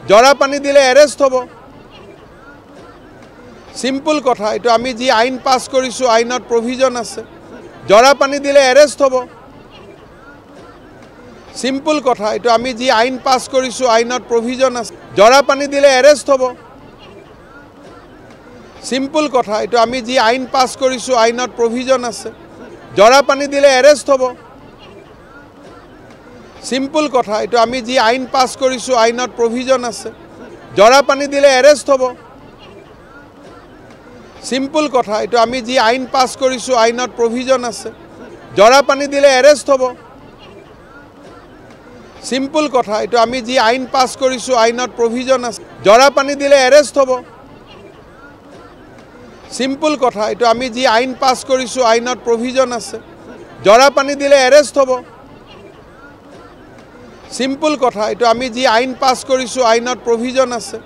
জৰা পানী দিলে এৰেষ্ট হ'ব সিম্পল কথা এটো আমি যি আইন পাস কৰিছো আইনত প্ৰভিজন আছে জৰা পানী দিলে এৰেষ্ট হ'ব সিম্পল কথা এটো আমি যি আইন পাস কৰিছো আইনত প্ৰভিজন আছে জৰা পানী দিলে এৰেষ্ট হ'ব সিম্পল কথা এটো আমি যি আইন পাস কৰিছো আইনত প্ৰভিজন আছে জৰা পানী দিলে এৰেষ্ট হ'ব সিম্পল কথা এটো আমি যি আইন পাস কৰিছো আইনত প্ৰভিজন আছে জৰা পানী দিলে এৰেষ্ট হ'ব সিম্পল কথা এটো আমি যি আইন পাস কৰিছো আইনত প্ৰভিজন আছে জৰা পানী দিলে এৰেষ্ট হ'ব সিম্পল কথা এটো আমি যি আইন পাস কৰিছো আইনত প্ৰভিজন আছে জৰা পানী দিলে এৰেষ্ট হ'ব সিম্পল কথা এটো আমি যি আইন পাস কৰিছো আইনত প্ৰভিজন আছে জৰা পানী দিলে এৰেষ্ট হ'ব সিম্পল কথা এটো আমি যি আইন পাস কৰিছো আইনত প্ৰভিজন আছে